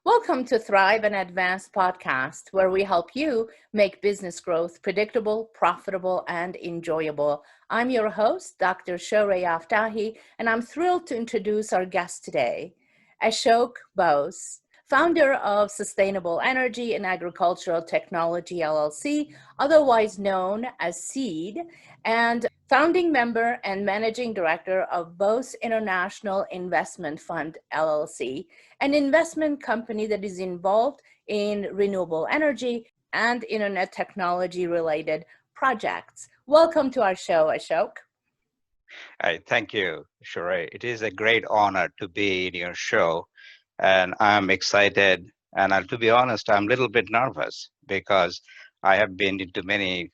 Welcome to Thrive and Advance podcast, where we help you make business growth predictable, profitable, and enjoyable. I'm your host, Dr. Shorey Aftahi, and I'm thrilled to introduce our guest today, Ashoke Bose, founder of Sustainable Energy and Agricultural Technology LLC, otherwise known as SEED, and founding member and managing director of Bose International Investment Fund LLC, an investment company that is involved in renewable energy and internet technology related projects. Welcome to our show, Ashok. Thank you, Sheree. It is a great honor to be in your show, and I'm excited. And to be honest, I'm a little bit nervous because I have been into many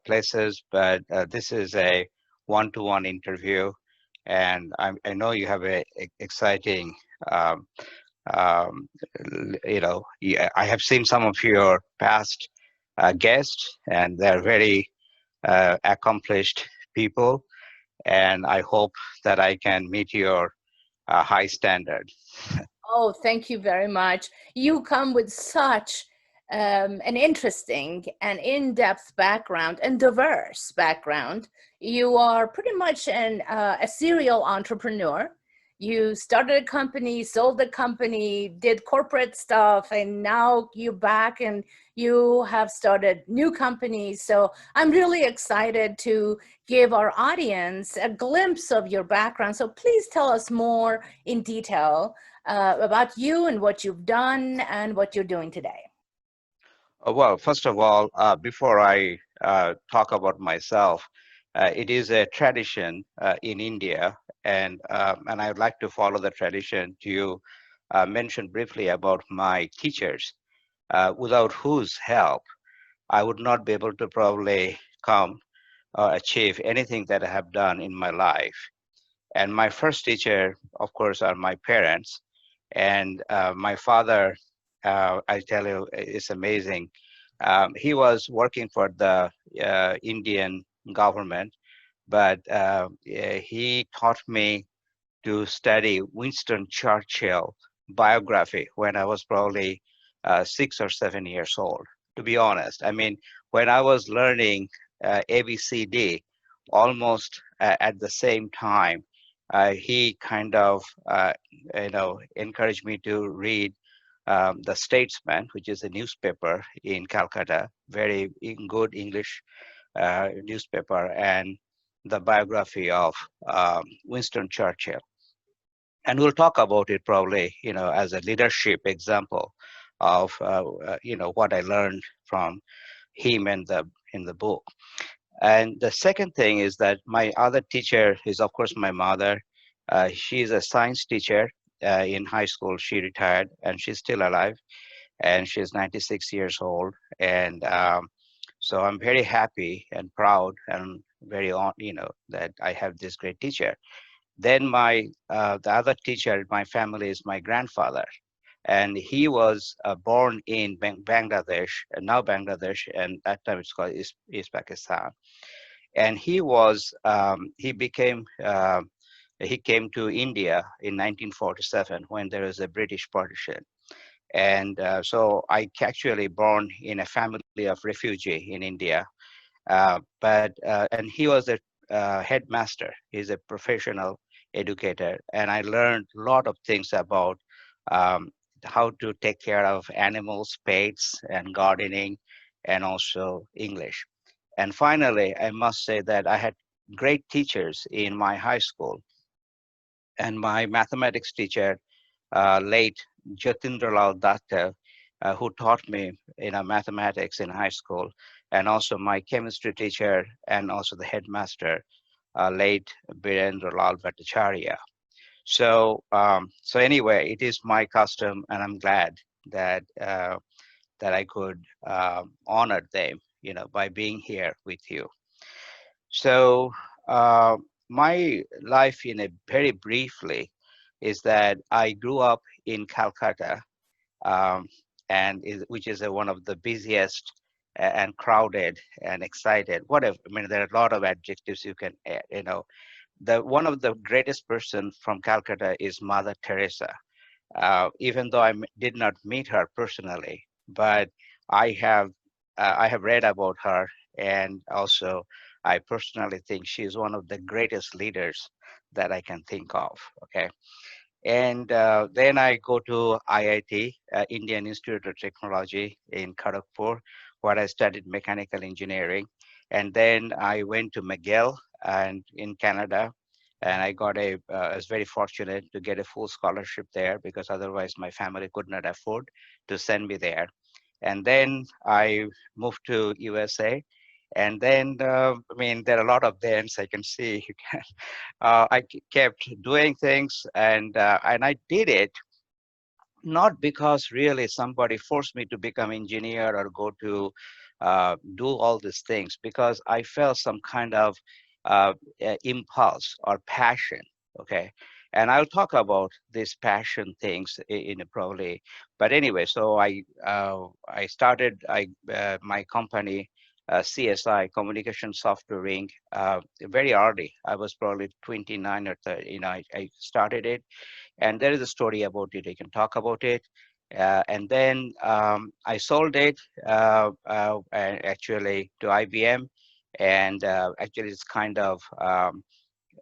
places, but this is a one-to-one interview, and I know you have a exciting. Um, um, I have seen some of your past guests, and they're very accomplished people, and I hope that I can meet your high standard. Oh, thank you very much. You come with such an interesting and in-depth background and diverse background. You are pretty much a serial entrepreneur. You started a company, sold the company, did corporate stuff, and now you're back and you have started new companies. So I'm really excited to give our audience a glimpse of your background. So please tell us more in detail about you and what you've done and what you're doing today. Well, first of all, before I talk about myself, it is a tradition in India, and I would like to follow the tradition to mention briefly about my teachers, without whose help I would not be able to probably come or achieve anything that I have done in my life. And my first teacher, of course, are my parents. And my father, I tell you, is amazing. He was working for the Indian government, but he taught me to study Winston Churchill biography when I was probably 6 or 7 years old, to be honest. I mean, when I was learning ABCD, almost at the same time, he kind of, encouraged me to read The Statesman, which is a newspaper in Calcutta, very good English newspaper, and the biography of Winston Churchill. And we'll talk about it probably, as a leadership example of, what I learned from him in the book. And the second thing is that my other teacher is, of course, my mother. She is a science teacher in high school. She retired, and she's still alive, and she's 96 years old. And so I'm very happy and proud and very on, that I have this great teacher. Then the other teacher in my family is my grandfather, and he was born in Bangladesh, and now Bangladesh, and that time it's called East Pakistan. And he came to India in 1947 when there was a British partition. And so I actually born in a family of refugee in India. And he was a headmaster. He's a professional educator, and I learned a lot of things about um, how to take care of animals, pets, and gardening, and also English. And finally, I must say that I had great teachers in my high school, and my mathematics teacher, late Jatindralal Datta, who taught me mathematics in high school, and also my chemistry teacher, and also the headmaster, late Birendra Lal Bhattacharya. So anyway, it is my custom, and I'm glad that I could honor them, by being here with you. So uh, my life, in a very briefly, is that I grew up in Calcutta, um, which is one of the busiest and crowded and excited. Whatever. I mean, there are a lot of adjectives you can add. The one of the greatest person from Calcutta is Mother Teresa. even though did not meet her personally, but I have I have read about her, and also I personally think she is one of the greatest leaders that I can think of. Okay, and then I go to IIT, Indian Institute of Technology in Kharagpur, where I studied mechanical engineering. And then I went to McGill and in Canada, and I was very fortunate to get a full scholarship there because otherwise my family could not afford to send me there. And then I moved to USA. And then, I mean, there are a lot of thens I can see. Kept doing things, and I did it not because really somebody forced me to become engineer or go to do all these things, because I felt some kind of impulse or passion. Okay, and I'll talk about these passion things in probably. But anyway, so I started my company. CSI, Communication Software Inc. Very early. I was probably 29 or 30. I started it, and there is a story about it. I can talk about it. And then I sold it actually to IBM, and actually it's kind of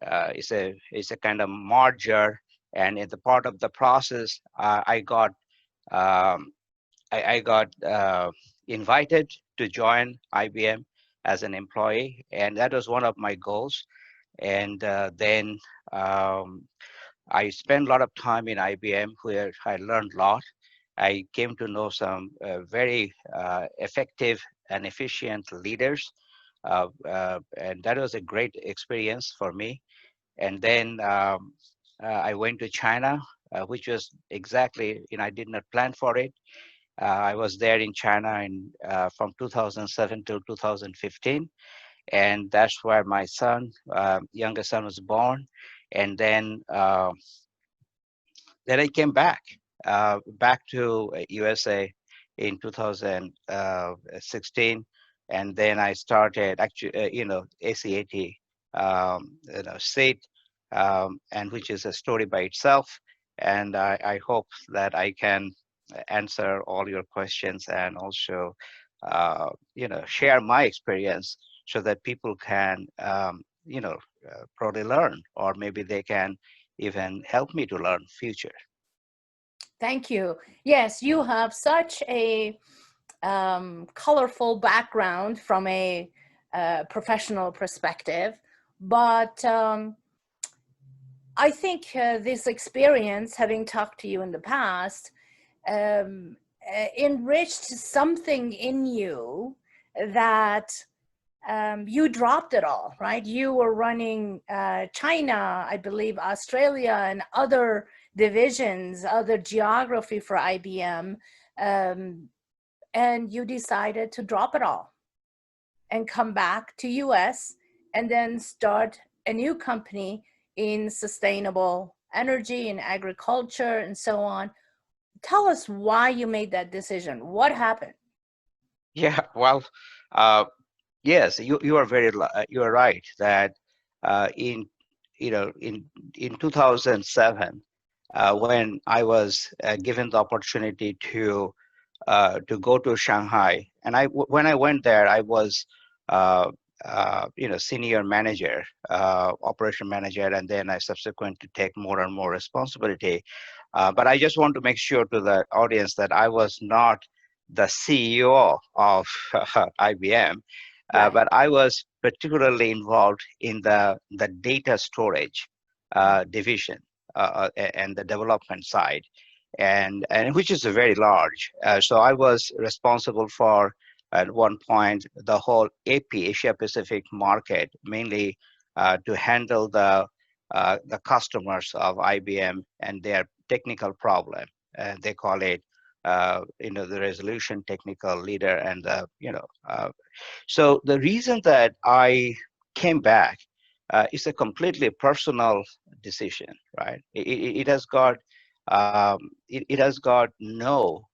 it's a kind of merger. And in the part of the process, um, I got invited to join IBM as an employee, and that was one of my goals. And then um, I spent a lot of time in IBM where I learned a lot. I came to know some very effective and efficient leaders, and that was a great experience for me. And then I went to China, which was exactly, I did not plan for it. I was there in China from 2007 till 2015, and that's where my son, youngest son, was born. And then I came back to USA in 2016, and then I started actually, ACAT, SAT, and which is a story by itself. And I hope that I can answer all your questions and also, share my experience so that people can, probably learn, or maybe they can even help me to learn future. Thank you. Yes, you have such a colorful background from a professional perspective, but I think this experience, having talked to you in the past, enriched something in you that you dropped it all, right? You were running China, I believe, Australia, and other divisions, other geography for IBM, um, and you decided to drop it all and come back to US and then start a new company in sustainable energy and agriculture and so on. Tell us why you made that decision. What happened? Yeah, well, uh, yes, you are you are right that in in 2007, when I was given the opportunity to go to Shanghai, and when I went there, I was uh, senior manager, operation manager, and then I subsequent to take more and more responsibility. But I just want to make sure to the audience that I was not the CEO of IBM, Right. but I was particularly involved in the data storage division and the development side, and which is very large. So I was responsible for at one point the whole AP Asia Pacific market, mainly to handle the customers of IBM and their technical problem. They call it the resolution technical leader, and so the reason that I came back is a completely personal decision, right? It has got it has got no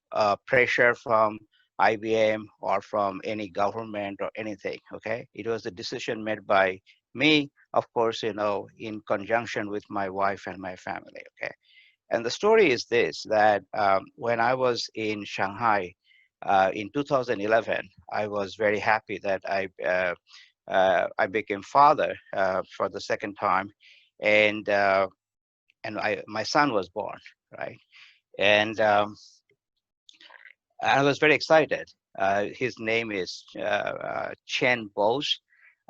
pressure from IBM or from any government or anything. Okay, it was a decision made by me, of course, in conjunction with my wife and my family. Okay, And the story is this, that when I was in Shanghai in 2011, I was very happy that I became father for the second time, and my son was born, right? And I was very excited. His name is Chen Bose.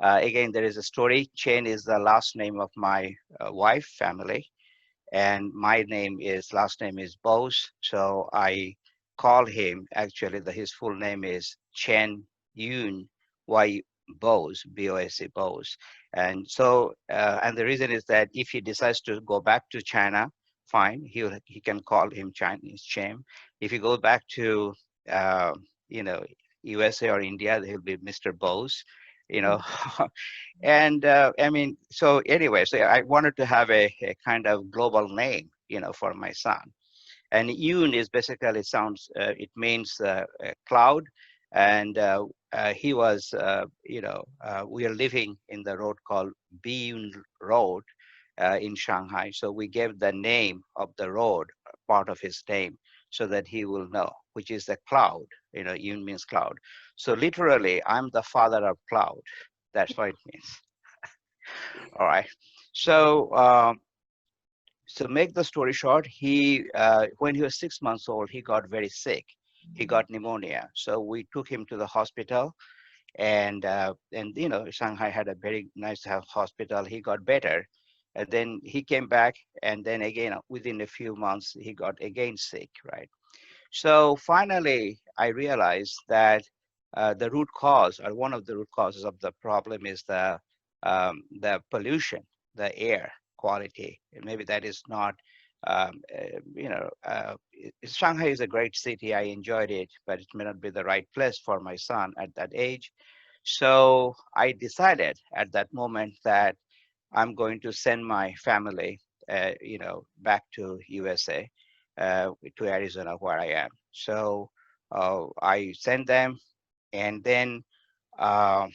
Again, there is a story. Chen is the last name of my wife family, and my last name is Bose. So I call him, actually his full name is Chen Yun Y Bose, B-O-S-E Bose. And so and the reason is that if he decides to go back to China, fine, he can call him Chinese Chen. If he goes back to uh, you know, USA or India, he'll be Mr. Bose, you know. And I mean, so anyway, so I wanted to have a kind of global name, for my son. And Yoon is basically it means cloud. And he was, we are living in the road called Biyun Road in Shanghai. So we gave the name of the road, part of his name, so that he will know, which is the cloud. Yoon means cloud. So literally, I'm the father of cloud. That's what it means. All right. So, so make the story short, when he was 6 months old, he got very sick. He got pneumonia. So we took him to the hospital, and Shanghai had a very nice hospital. He got better, and then he came back, and then again within a few months he got again sick, right? So finally, I realized that the root cause, or one of the root causes of the problem, is the pollution, the air quality. And maybe that is not, Shanghai is a great city. I enjoyed it, but it may not be the right place for my son at that age. So I decided at that moment that I'm going to send my family, back to USA, to Arizona, where I am. So I sent them, and then uh,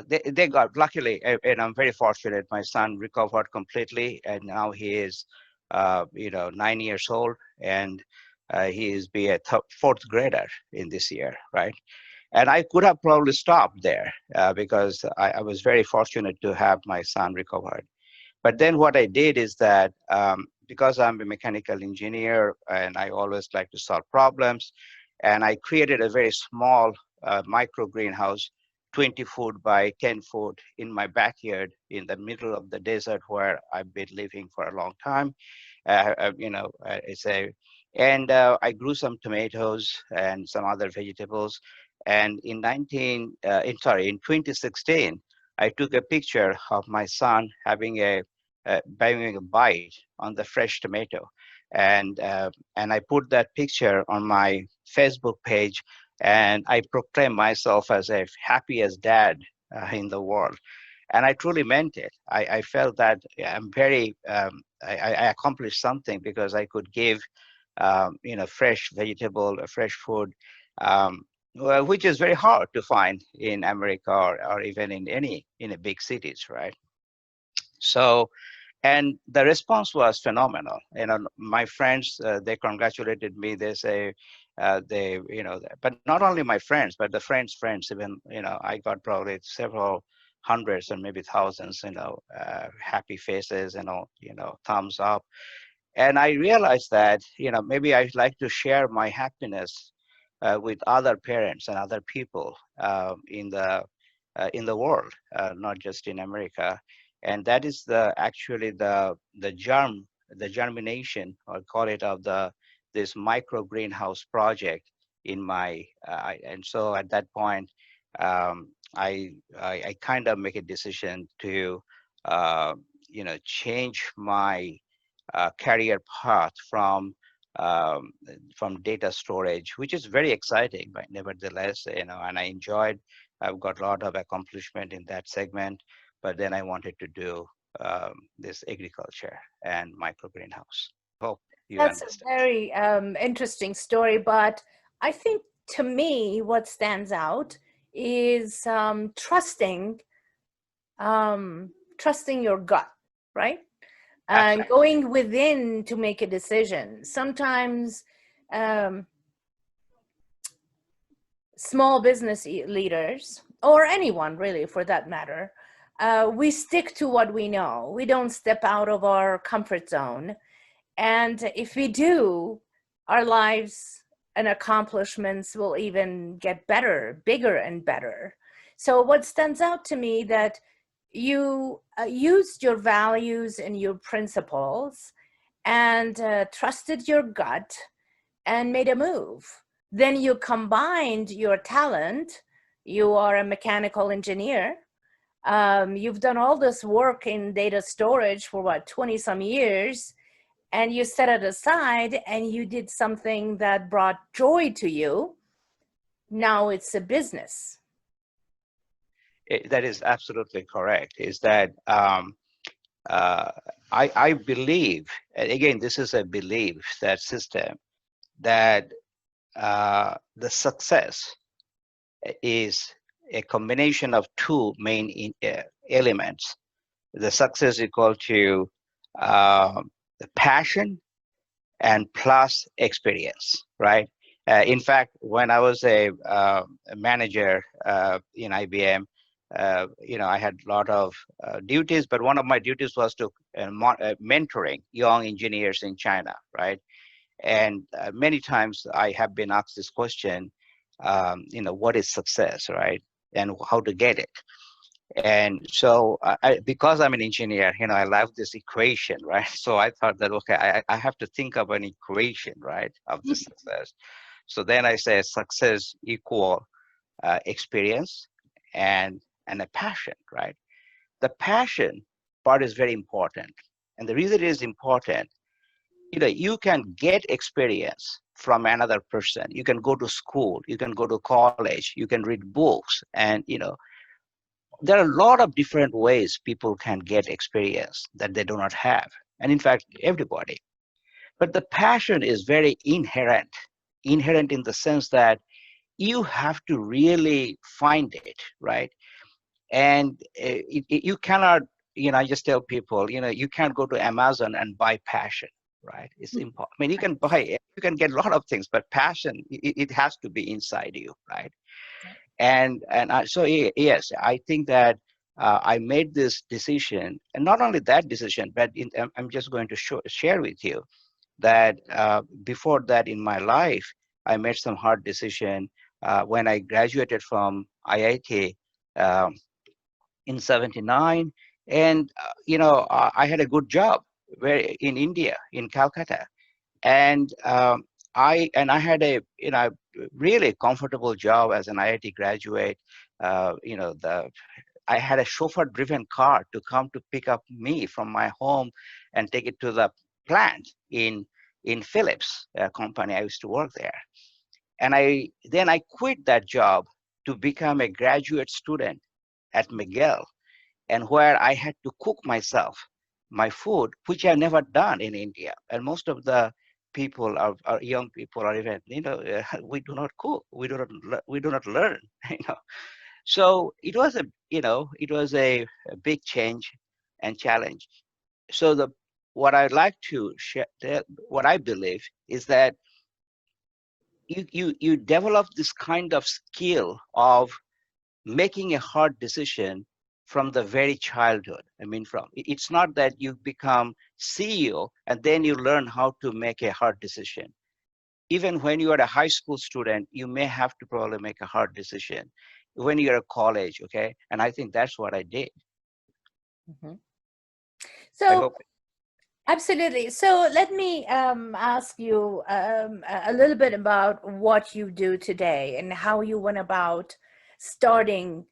they got, luckily, and I'm very fortunate. My son recovered completely, and now he is, 9 years old, and he is be a fourth grader in this year, right? And I could have probably stopped there because I was very fortunate to have my son recovered. But then what I did is that because I'm a mechanical engineer and I always like to solve problems, and I created a very small micro greenhouse, 20 foot by 10 foot in my backyard in the middle of the desert where I've been living for a long time. It's a, and I grew some tomatoes and some other vegetables. And in 2016, I took a picture of my son having a bite on the fresh tomato, and I put that picture on my Facebook page, and I proclaim myself as a happiest dad in the world. And I truly meant it. I felt that I'm very, I accomplished something because I could give, fresh vegetable, fresh food, well, which is very hard to find in America or even in a big cities, right? So, and the response was phenomenal. My friends, they congratulated me. They say, but not only my friends, but the friends, even, I got probably several hundreds or maybe thousands, happy faces, thumbs up. And I realized that, maybe I'd like to share my happiness with other parents and other people in the world, not just in America. And that is actually the germination, or call it, of this micro greenhouse project in my, and so at that point, I kind of make a decision to, change my career path from data storage, which is very exciting, but nevertheless, and I enjoyed. I've got a lot of accomplishment in that segment, but then I wanted to do this agriculture and micro greenhouse. Hope you That's a understand. very interesting story, but I think to me, what stands out is trusting your gut, right? and going within to make a decision. Sometimes small business leaders, or anyone really for that matter, we stick to what we know. We don't step out of our comfort zone. And if we do, our lives and accomplishments will even get better, bigger and better. So what stands out to me that you used your values and your principles and trusted your gut and made a move. Then you combined your talent. You are a mechanical engineer. You've done all this work in data storage for what, 20 some years, and you set it aside and you did something that brought joy to you. Now it's a business. That is absolutely correct. Is that uh, I believe, and again, this is a belief that system that the success is a combination of two main elements. The success equal to the passion and plus experience, right? In fact, when I was a manager in IBM, I had a lot of duties, but one of my duties was to mentoring young engineers in China, right? And many times I have been asked this question, what is success, right? And how to get it. And so because I'm an engineer, I love this equation, right? So I thought that, okay, I have to think of an equation, right, of the success. So then I say success equal experience and a passion, right? The passion part is very important. And the reason it is important, you can get experience from another person. You can go to school, you can go to college, you can read books, and there are a lot of different ways people can get experience that they do not have. And in fact, everybody. But the passion is very inherent in the sense that you have to really find it, right? And you cannot, I just tell people, you can't go to Amazon and buy passion, right? It's impossible. I mean, you can get a lot of things, but passion, it has to be inside you, right? So yes, I think that I made this decision, and not only that decision, but I'm just going to share with you that before that in my life, I made some hard decision when I graduated from IIT in '79, and I had a good job where in India, in Calcutta, and I had a really comfortable job as an IIT graduate. I had a chauffeur-driven car to come to pick up me from my home and take it to the plant in Philips company. I used to work there, and I quit that job to become a graduate student at McGill, and where I had to cook myself my food, which I've never done in India. And most of the people are young people are even, we do not cook, we do not learn, So it was a big change and challenge. So what I'd like to share, what I believe is that you develop this kind of skill of making a hard decision from the very childhood. I mean, it's not that you become CEO and then you learn how to make a hard decision. Even when you are a high school student, you may have to probably make a hard decision when you're at college, okay? And I think that's what I did. Mm-hmm. I So hope. absolutely. So let me ask you a little bit about what you do today and how you went about starting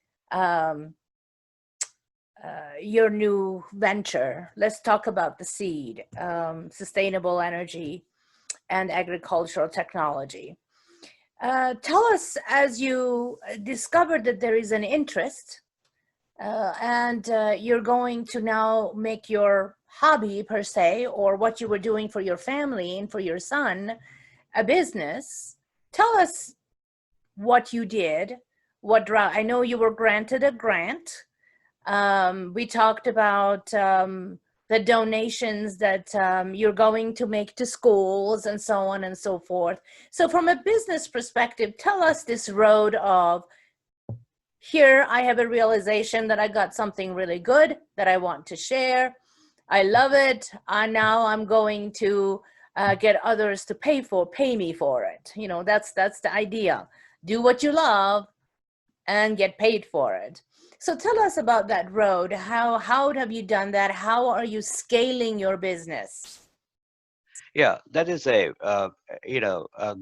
your new venture. Let's talk about the seed, sustainable energy and agricultural technology. Tell us, as you discovered that there is an interest and you're going to now make your hobby per se, or what you were doing for your family and for your son, a business. Tell us what you did. I know you were granted a grant. We talked about the donations that you're going to make to schools and so on and so forth. So from a business perspective, tell us this road of, here I have a realization that I got something really good that I want to share. I love it. Now I'm going to get others to pay me for it. You know, that's the idea. Do what you love and get paid for it. So tell us about that road. How have you done that? How are you scaling your business? Yeah, that is a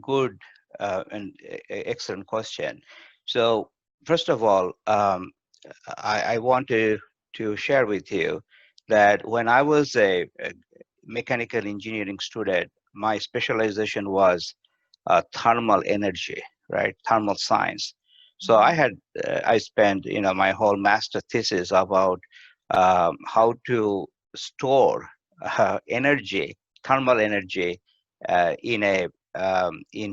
good and excellent question. So first of all, I want to share with you that when I was a mechanical engineering student, my specialization was thermal energy, right? Thermal science. So I spent my whole master thesis about how to store energy, thermal energy, in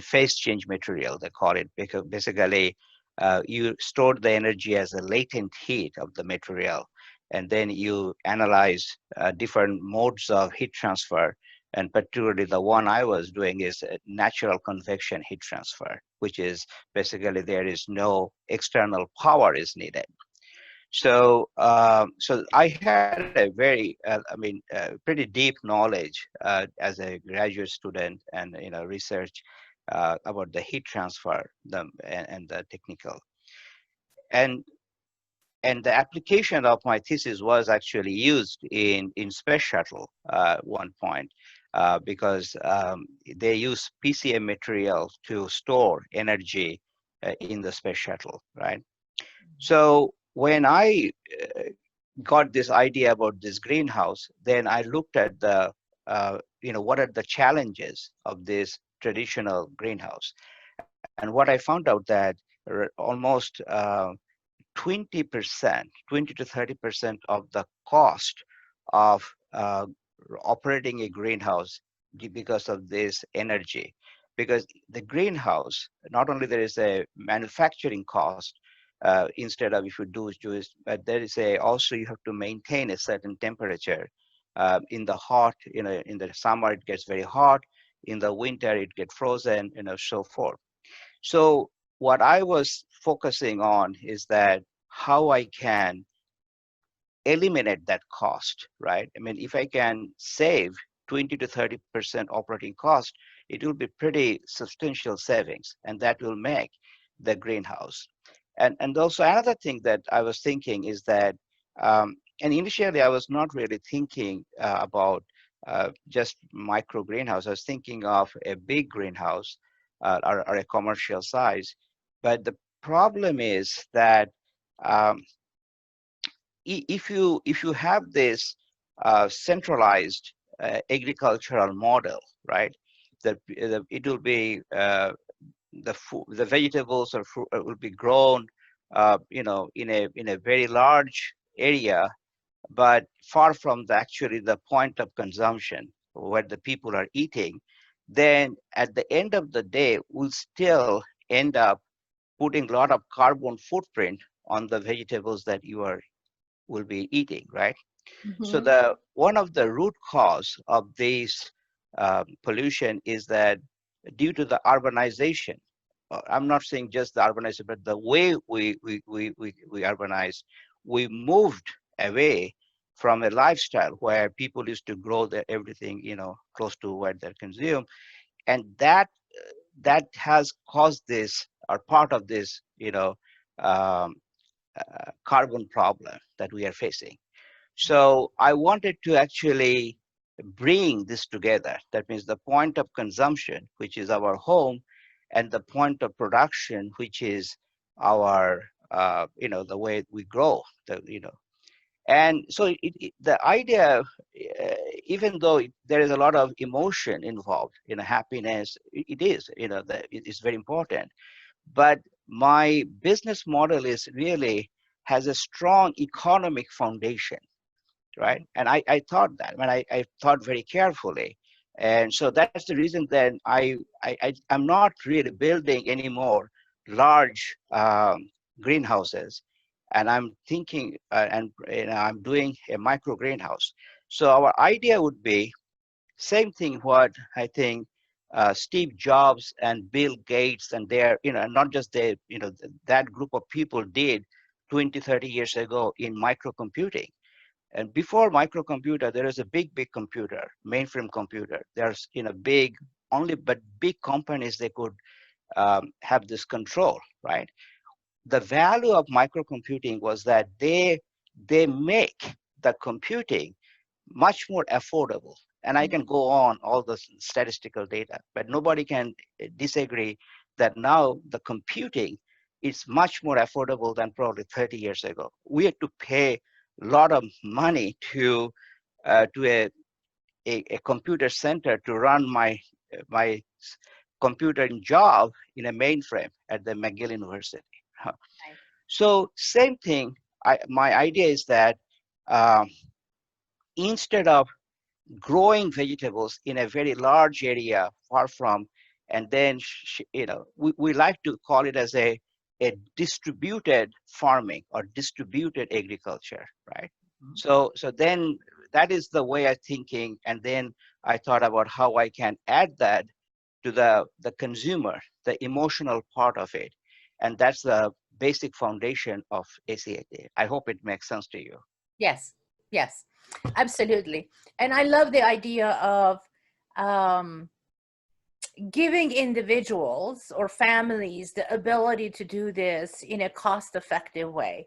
phase change material, they call it, because basically you store the energy as a latent heat of the material, and then you analyze different modes of heat transfer. And particularly the one I was doing is natural convection heat transfer, which is basically there is no external power is needed. So I had a very, pretty deep knowledge as a graduate student, and research about the heat transfer, and the technical, and the application of my thesis was actually used in space shuttle one point, because they use PCM material to store energy in the space shuttle, right? So when I got this idea about this greenhouse, then I looked at what are the challenges of this traditional greenhouse. And what I found out that almost 20%, 20 to 30% of the cost of operating a greenhouse because of this energy. Because the greenhouse, not only there is a manufacturing cost, instead of if you do it, but there is also you have to maintain a certain temperature. In the hot, in the summer it gets very hot, in the winter it gets frozen, so forth. So what I was focusing on is that how I can eliminate that cost, right? I mean, if I can save 20 to 30% operating cost, it will be pretty substantial savings, and that will make the greenhouse. And also another thing that I was thinking is that, and initially I was not really thinking about just micro greenhouse. I was thinking of a big greenhouse, or a commercial size. But the problem is that um, if you have this centralized agricultural model, right? That it will be the vegetables will be grown, in a very large area, but far from actually the point of consumption where the people are eating. Then at the end of the day, we'll still end up putting a lot of carbon footprint on the vegetables that you will be eating, right? So Mm-hmm. the one of the root cause of this pollution is that due to the urbanization. I'm not saying just the urbanization, but the way we urbanize, we moved away from a lifestyle where people used to grow everything, close to where they consume, and that has caused this, or part of this, um, carbon problem that we are facing. So I wanted to actually bring this together. That means the point of consumption, which is our home, and the point of production, which is our, the way we grow, And so the idea, even though there is a lot of emotion involved, happiness, it is, it is very important. But my business model is really has a strong economic foundation, right? And I thought that when I thought very carefully. And so that's the reason then I'm not really building any more large greenhouses. And I'm thinking, and I'm doing a micro greenhouse. So our idea would be same thing what I think Steve Jobs and Bill Gates and their, not just they, that group of people did 20, 30 years ago in microcomputing. And before microcomputer, there is a big computer, mainframe computer. There's, big, only but big companies, they could have this control, right? The value of microcomputing was that they make the computing much more affordable. And I can go on all the statistical data, but nobody can disagree that now the computing is much more affordable than probably 30 years ago. We had to pay a lot of money to a computer center to run my computing job in a mainframe at the McGill University. Right. So same thing. My idea is that um, instead of growing vegetables in a very large area far from, and then we like to call it as a distributed farming or distributed agriculture, right? So then that is the way I thinking, and then I thought about how I can add that to the consumer, the emotional part of it, and that's the basic foundation of ACAT. I hope it makes sense to you. Yes, yes, absolutely. And I love the idea of um, giving individuals or families the ability to do this in a cost effective way.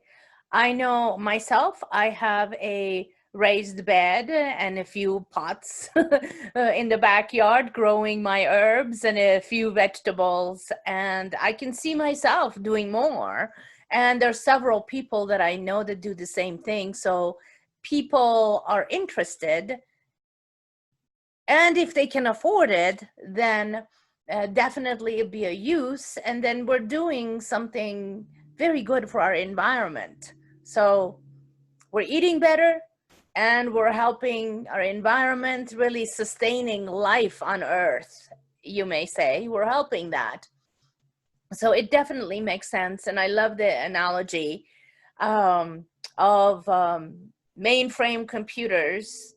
I know myself, I have a raised bed and a few pots in the backyard growing my herbs and a few vegetables, and I can see myself doing more. And there's several people that I know that do the same thing. So people are interested, and if they can afford it, then definitely it'd be a use, and then we're doing something very good for our environment. So we're eating better, and we're helping our environment, really sustaining life on earth, you may say. We're helping that. So it definitely makes sense, and I love the analogy um, of mainframe computers,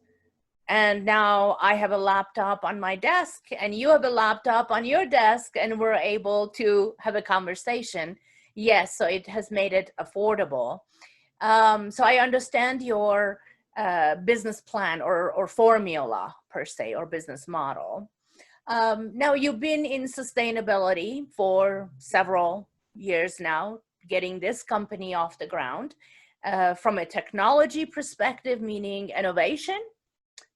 and now I have a laptop on my desk and you have a laptop on your desk, and we're able to have a conversation. Yes, so it has made it affordable. So I understand your business plan or formula per se, or business model. Now you've been in sustainability for several years now, getting this company off the ground. From a technology perspective, meaning innovation,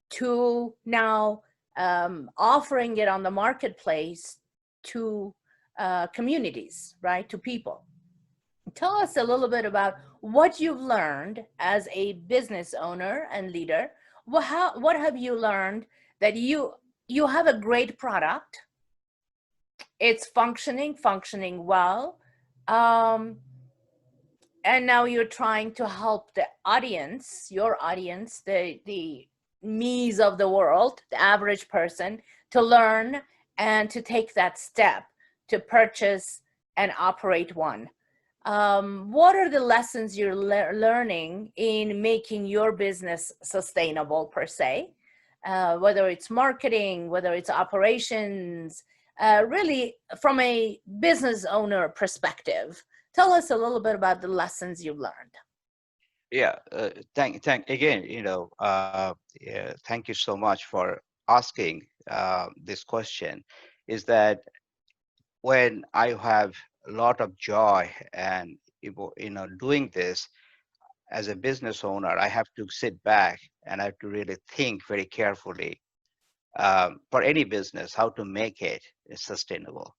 to now offering it on the marketplace to communities, right? To people. Tell us a little bit about what you've learned as a business owner and leader. What have you learned that you have a great product, it's functioning well, um, and now you're trying to help the audience, your audience, the me's of the world, the average person, to learn and to take that step to purchase and operate one. What are the lessons you're learning in making your business sustainable per se? Whether it's marketing, whether it's operations, really from a business owner perspective. Tell us a little bit about the lessons you've learned. Yeah, thank again. Yeah, thank you so much for asking this question. Is that when I have a lot of joy and doing this as a business owner, I have to sit back and I have to really think very carefully for any business how to make it sustainable.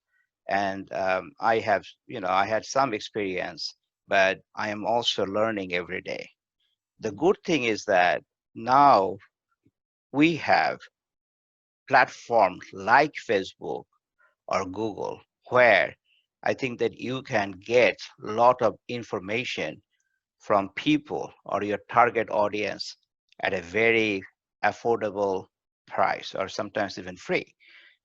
And I had some experience, but I am also learning every day. The good thing is that now we have platforms like Facebook or Google where I think that you can get a lot of information from people or your target audience at a very affordable price or sometimes even free.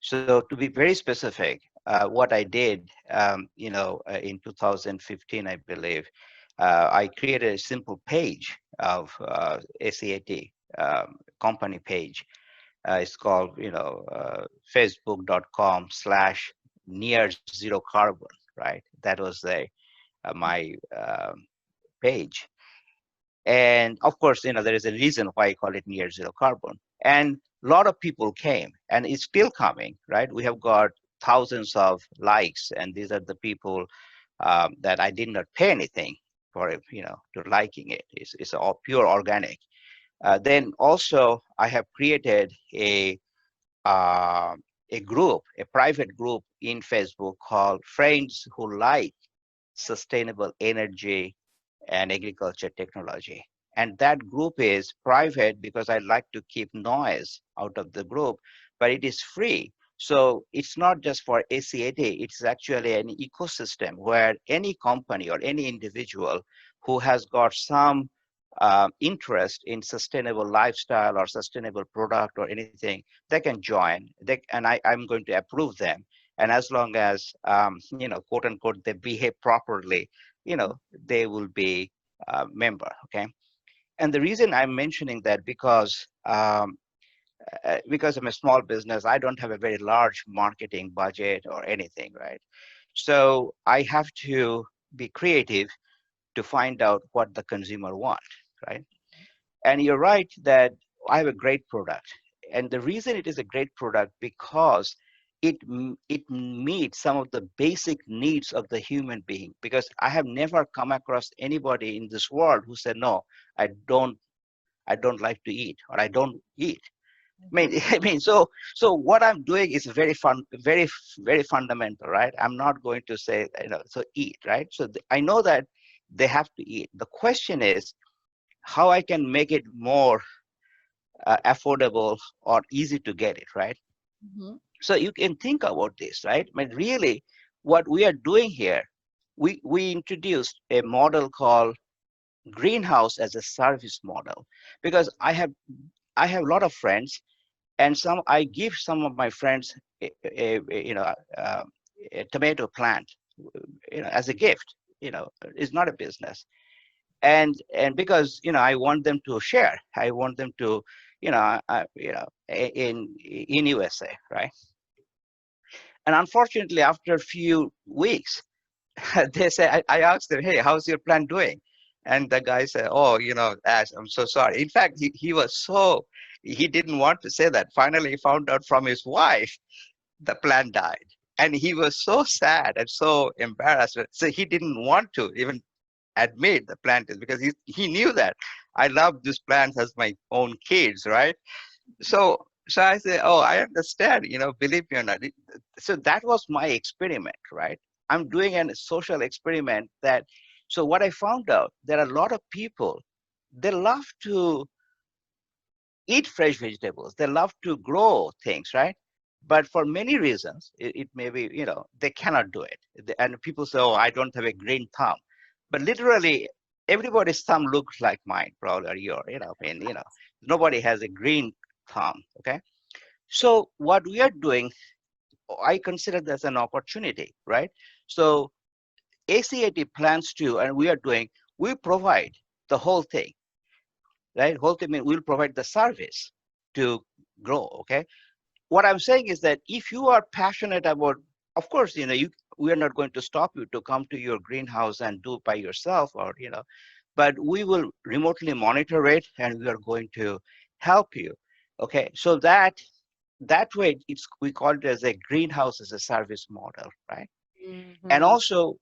So to be very specific, what I did, in 2015, I believe, I created a simple page of ACAT company page. It's called, facebook.com/near zero carbon, right? That was my page. And of course, there is a reason why I call it near zero carbon. And a lot of people came, and it's still coming, right? We have got thousands of likes, and these are the people that I did not pay anything for it, to liking it. It's all pure organic. Then also, I have created uh, a group, a private group in Facebook called Friends Who Like Sustainable Energy and Agriculture Technology. And that group is private because I like to keep noise out of the group, but it is free. So it's not just for ACAT, it's actually an ecosystem where any company or any individual who has got some interest in sustainable lifestyle or sustainable product or anything, they can join. And I'm going to approve them. And as long as, quote unquote, they behave properly, they will be a member. Okay. And the reason I'm mentioning that because I'm a small business, I don't have a very large marketing budget or anything, right? So I have to be creative to find out what the consumer want, right? And you're right that I have a great product. And the reason it is a great product because it meets some of the basic needs of the human being. Because I have never come across anybody in this world who said, no, I don't I don't like to eat, or I don't eat. I mean, so what I'm doing is very fun, very fundamental, right? I'm not going to say, so eat, right? So I know that they have to eat. The question is how I can make it more affordable or easy to get it, right? Mm-hmm. So you can think about this, right? I mean, really, what we are doing here, we introduced a model called greenhouse as a service model, because I have a lot of friends, and I give some of my friends uh, a tomato plant, as a gift. It's not a business, and because I want them to share, I want them to, in USA, right? And unfortunately, after a few weeks, they say, I asked them, hey, how's your plant doing? And the guy said, oh, Ash, I'm so sorry. In fact, he didn't want to say that. Finally, he found out from his wife the plant died. And he was so sad and so embarrassed. So he didn't want to even admit the plant is, because he knew that I love this plant as my own kids, right? So I said, oh, I understand, believe me or not. So that was my experiment, right? I'm doing a social experiment so what I found out, there are a lot of people, they love to eat fresh vegetables. They love to grow things, right? But for many reasons, it may be, they cannot do it. And people say, oh, I don't have a green thumb. But literally, everybody's thumb looks like mine, probably, or your, nobody has a green thumb, okay? So what we are doing, I consider this an opportunity, right? So ACAT plans to, and we are doing, we provide the whole thing, right? Whole thing means we'll provide the service to grow, okay? What I'm saying is that if you are passionate about, of course, we are not going to stop you to come to your greenhouse and do it by yourself, or, but we will remotely monitor it, and we are going to help you, okay? So that way, we call it as a greenhouse as a service model, right? And Mm-hmm. also,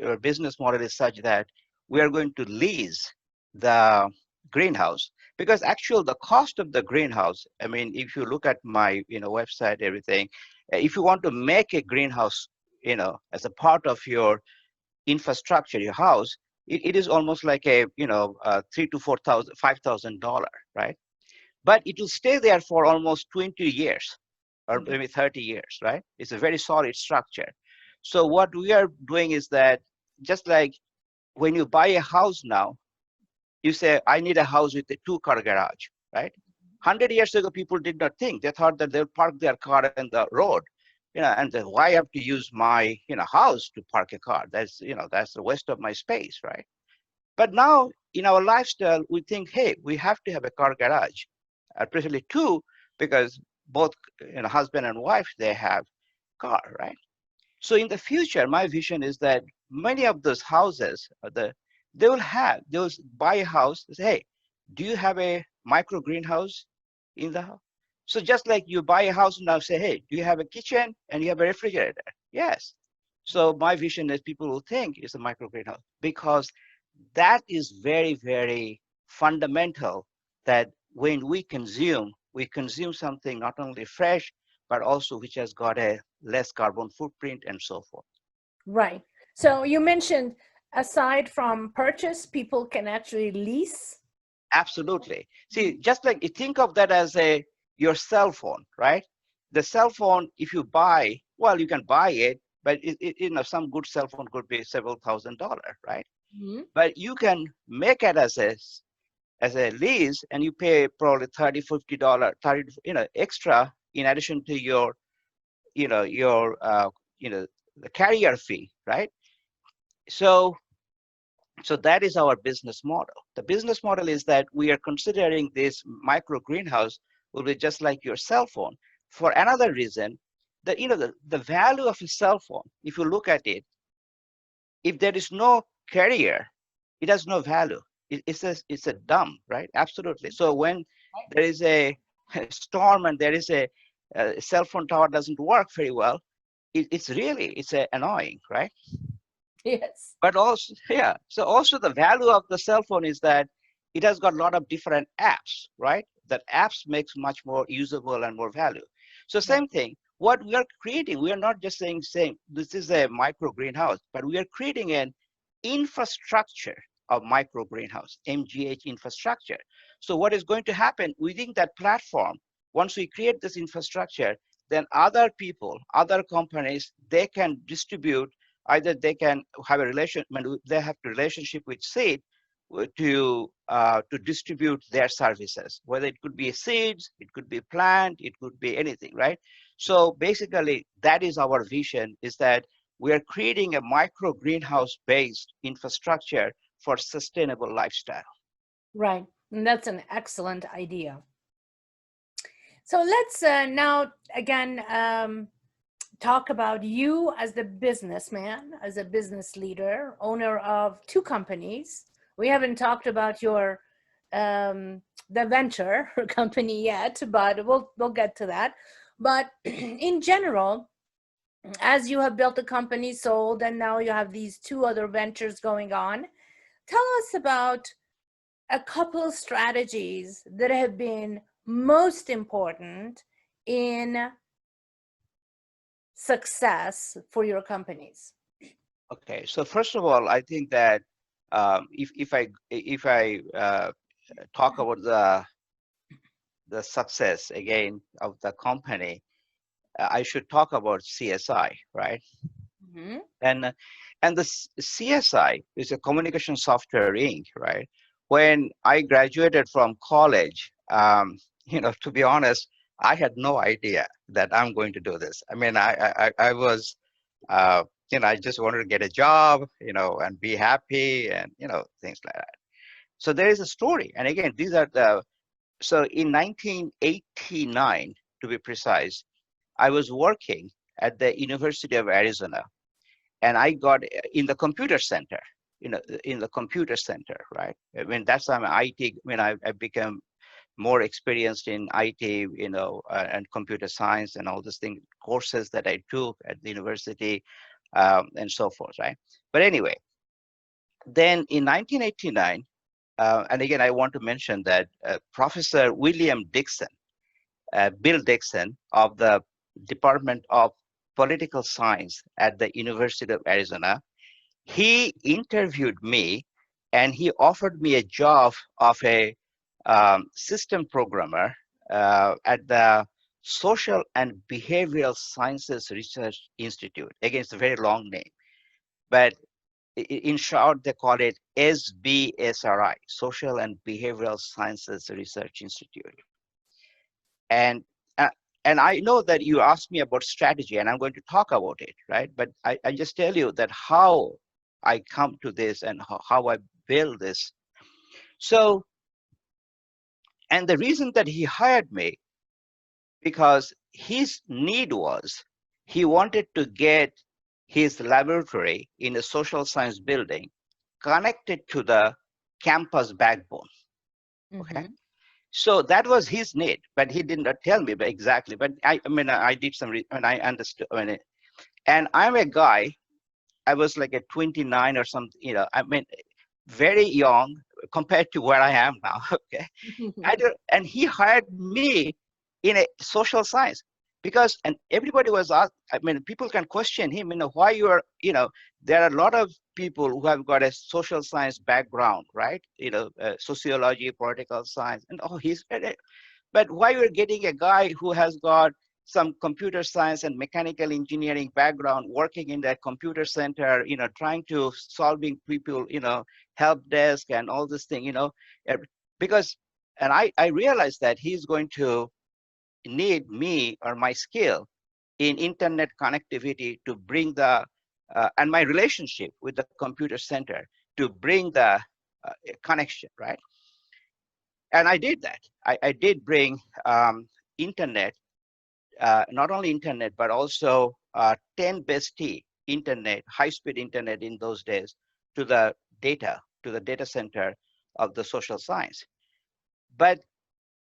our business model is such that we are going to lease the greenhouse, because actual the cost of the greenhouse, I mean, if you look at my website, everything, if you want to make a greenhouse, as a part of your infrastructure, your house, it is almost like a three to four thousand, $5,000, right? But it will stay there for almost 20 years or maybe 30 years, right? It's a very solid structure. So what we are doing is that, just like when you buy a house now, you say, I need a house with a two-car garage, right? 100 years ago, people did not think. They thought that they'll park their car in the road, and why I have to use my, house to park a car? That's a waste of my space, right? But now in our lifestyle, we think, hey, we have to have a car garage, especially two, because both husband and wife, they have car, right? So in the future, my vision is that many of those houses, they'll buy a house. Say, hey, do you have a micro greenhouse in the house? So just like you buy a house now, say, hey, do you have a kitchen and you have a refrigerator? Yes. So my vision is people will think it's a micro greenhouse because that is very, very fundamental. That when we consume something not only fresh but also which has got a less carbon footprint and so forth. Right. So you mentioned aside from purchase, people can actually lease. Absolutely. See, just like you think of that as your cell phone, right? The cell phone, if you buy, well, you can buy it, but some good cell phone could be several $1,000s, right? Mhm. But you can make it as a lease, and you pay probably $30, $50, 30, extra in addition to your, your, the carrier fee, right? So So that is our business model. The business model is that we are considering this micro greenhouse will be just like your cell phone. For another reason, that the value of a cell phone, if you look at it, if there is no carrier, it has no value. It's a dumb, right? Absolutely. So when there is a storm and there is a cell phone tower doesn't work very well, it's annoying, right? Yes. But also, yeah, so also the value of the cell phone is that it has got a lot of different apps, right? That apps makes much more usable and more value. So Right. same thing, what we are creating, we are not just saying this is a micro greenhouse, but we are creating an infrastructure of micro greenhouse, MGH infrastructure. So what is going to happen within that platform, once we create this infrastructure, then other people, other companies, they can distribute. Either they can have a relation, I mean, they have a relationship with seed to distribute their services. Whether it could be seeds, it could be plant, it could be anything, right? So basically, that is our vision: is that we are creating a micro greenhouse based infrastructure for sustainable lifestyle. Right. And that's an excellent idea. So let's now again talk about you as the businessman, as a business leader, owner of two companies. We haven't talked about your the venture company yet, but we'll get to that. But in general, as you have built a company, sold, and now you have these two other ventures going on, tell us about a couple strategies that have been most important in success for your companies. Okay, so first of all, I think that if I talk about the success again of the company, I should talk about CSI, right? Mhm. And and the CSI is a Communication Software Inc., right? When I graduated from college, to be honest, I had no idea that I'm going to do this. I mean, I was, I just wanted to get a job, and be happy, and things like that. So there is a story, and again, these are the so in 1989, to be precise, I was working at the University of Arizona, and I got in the computer center, in the computer center, right? When that's time IT, when I became more experienced in IT, and computer science and all these things, courses that I took at the university, and so forth, right? But anyway, then in 1989, and again, I want to mention that Professor William Dixon, Bill Dixon of the Department of Political Science at the University of Arizona, he interviewed me and he offered me a job of a system programmer at the Social and Behavioral Sciences Research Institute. Again, it's a very long name, but in short, they call it SBSRI, Social and Behavioral Sciences Research Institute. And uh, and I know that you asked me about strategy, and I'm going to talk about it, right? But I just tell you that how I come to this and how I build this. So, and the reason that he hired me, because his need was he wanted to get his laboratory in a social science building connected to the campus backbone. Okay. Mm-hmm. So that was his need, but he did not tell me exactly. But I mean, I did some, and I understood. And I'm a guy, I was like a 29 or something, I mean, very young compared to where I am now. Okay. And he hired me in a social science because, and everybody was asked, I mean, people can question him, why you are, there are a lot of people who have got a social science background, right? Sociology, political science, and oh, but why we're getting a guy who has got some computer science and mechanical engineering background working in that computer center, trying to solving people, help desk and all this thing, because, and I realized that he's going to need me or my skill in internet connectivity to bring and my relationship with the computer center to bring the connection, right? And I did that. I did bring internet, not only internet, but also 10 bestie internet, high-speed internet in those days to the data center of the social science. But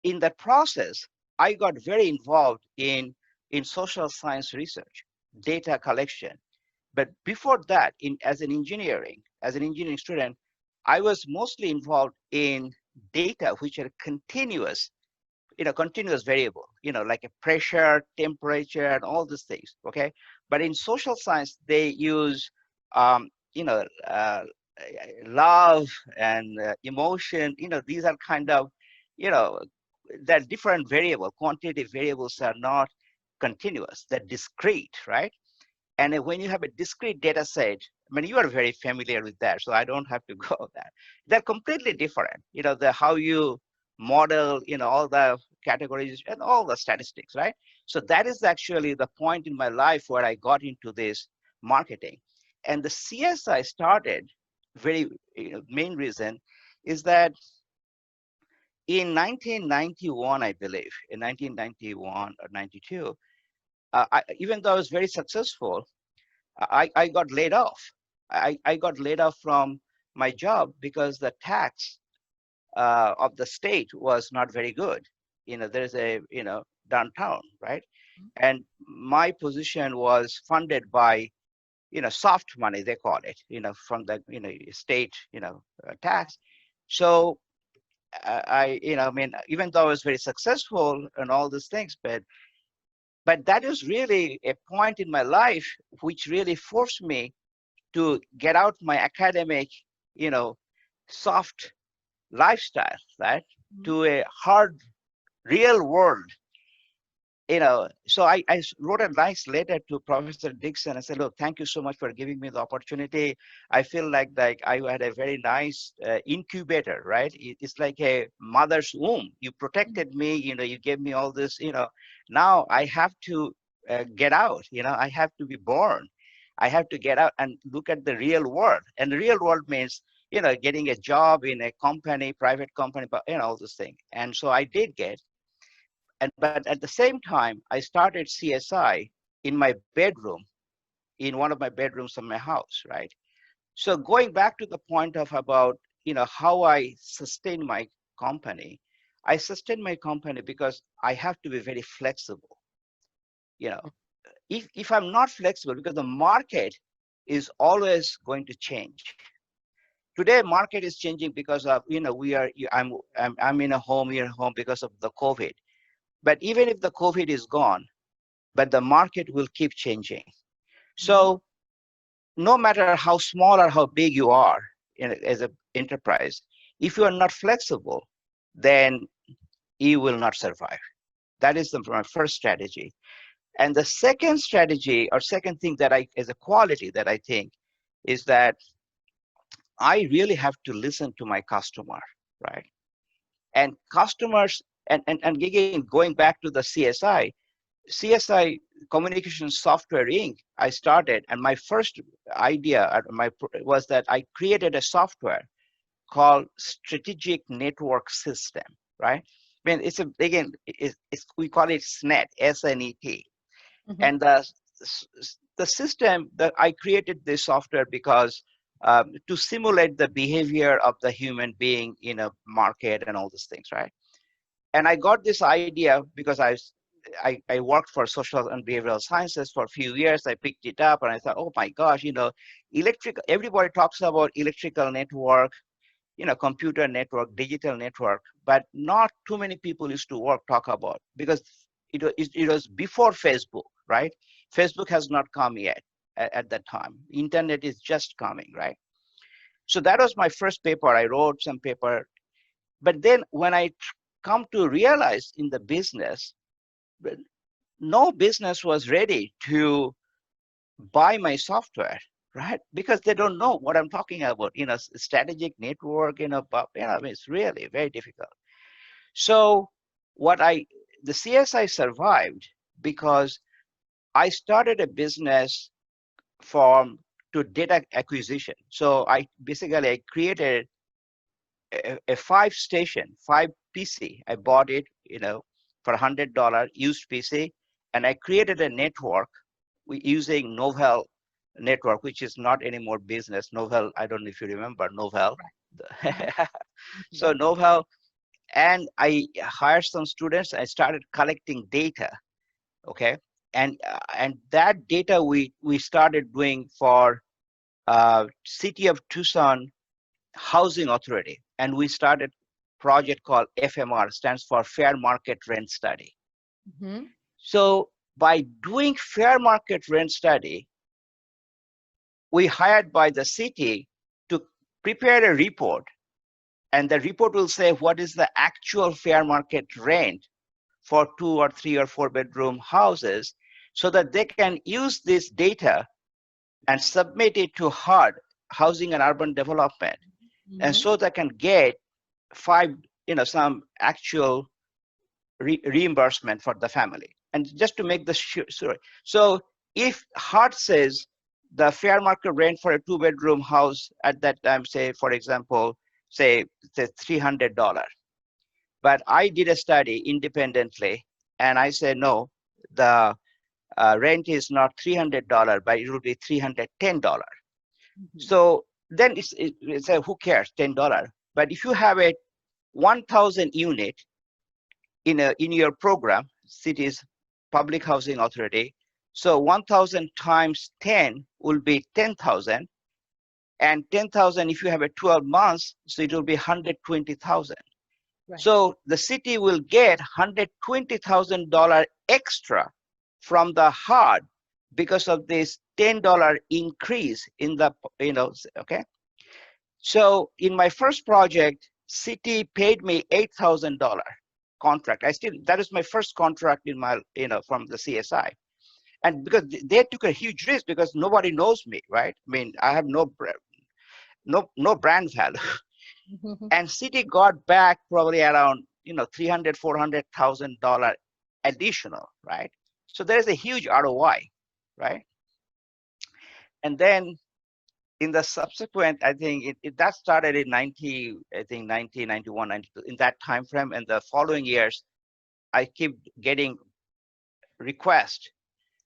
in that process, I got very involved in social science research, data collection. But before that, as an engineering student, I was mostly involved in data which are continuous, continuous variable, like a pressure, temperature, and all these things. Okay, but in social science, they use, um, you know, uh, love and emotion. These are kind of, you know, that different variable, quantitative variables are not continuous. They're discrete, right? And when you have a discrete data set, I mean, you are very familiar with that, so I don't have to go that. They're completely different. The how you model, all the categories and all the statistics, right? So that is actually the point in my life where I got into this marketing. And the CSI started very, main reason is that in 1991, I believe, in 1991 or 92, even though I was very successful, I got laid off. I got laid off from my job because the tax of the state was not very good. There's a, downtown, right? And my position was funded by, soft money, they call it, from the, state, tax. So I mean, even though I was very successful and all these things, but that is really a point in my life which really forced me to get out my academic, you know, soft lifestyle, right, to a hard, real world. So I wrote a nice letter to Professor Dixon. I said, look, thank you so much for giving me the opportunity. I feel like I had a very nice incubator, right? It's like a mother's womb. You protected me, you gave me all this, now I have to get out, I have to be born. I have to get out and look at the real world. And the real world means, getting a job in a company, private company, but all those things. And so I did get, but at the same time, I started CSI in my bedroom, in one of my bedrooms of my house, right? So going back to the point of about, how I sustain my company, I sustain my company because I have to be very flexible. You know, if I'm not flexible, because the market is always going to change. Today, market is changing because of, I'm in a home, you're home because of the COVID. But even if the COVID is gone, but the market will keep changing. So no matter how small or how big you are as an enterprise, if you are not flexible, then you will not survive. That is my first strategy. And the second strategy or second thing that as a quality that I think is that I really have to listen to my customer, right? And customers, and again, going back to the CSI Communication Software Inc. I started, and my first idea was that I created a software called strategic network system, right? I mean, it's a, again, we call it SNET, SNET. Mhm. And the system that I created this software because to simulate the behavior of the human being in a market and all these things, right? And I got this idea because I worked for social and behavioral sciences for a few years. I picked it up and I thought, oh my gosh, everybody talks about electrical network, computer network, digital network, but not too many people used to talk about, because it was before Facebook, right? Facebook has not come yet at that time. Internet is just coming, right? So that was my first paper. I wrote some paper, but then when I come to realize in the business, no business was ready to buy my software, right? Because they don't know what I'm talking about, strategic network, I mean, it's really very difficult. So what the CSI survived because I started a business from to data acquisition. So I created a five PC. I bought it, for $100 used PC, and I created a network using Novell network, which is not anymore business. Novell, I don't know if you remember Novell. Mhm. So Novell, and I hired some students. I started collecting data, okay, and that data we started doing for City of Tucson Housing Authority, and we started project called FMR, stands for Fair Market Rent Study. Mhm. So by doing fair market rent study, we hired by the city to prepare a report, and the report will say what is the actual fair market rent for 2 or 3 or 4 bedroom houses, so that they can use this data and submit it to HUD, Housing and Urban Development, and Mhm. so they can get some actual reimbursement for the family. And just to make the sure, so if HUD says the fair market rent for a 2 bedroom house at that time, say for example, say $300, but I did a study independently, and I said no, the rent is not $300, but it will be $310. Mhm. So then it's who cares, $10? But if you have a 1,000 unit in your program, city's public housing authority, so 1,000 times 10 will be 10,000, and 10,000 if you have a 12 months, so it will be 120,000. Right. So the city will get $120,000 extra from the HUD because of this $10 increase in the, okay. So in my first project, city paid me $8,000 contract. That is my first contract in my, from the CSI. And because they took a huge risk because nobody knows me, right? I mean, I have no brand value. Mhm. And city got back probably around, 300, $400,000 additional, right? So there's a huge ROI, right? And then in the subsequent, I think that started in 1991, 92, in that time frame. And the following years, I keep getting requests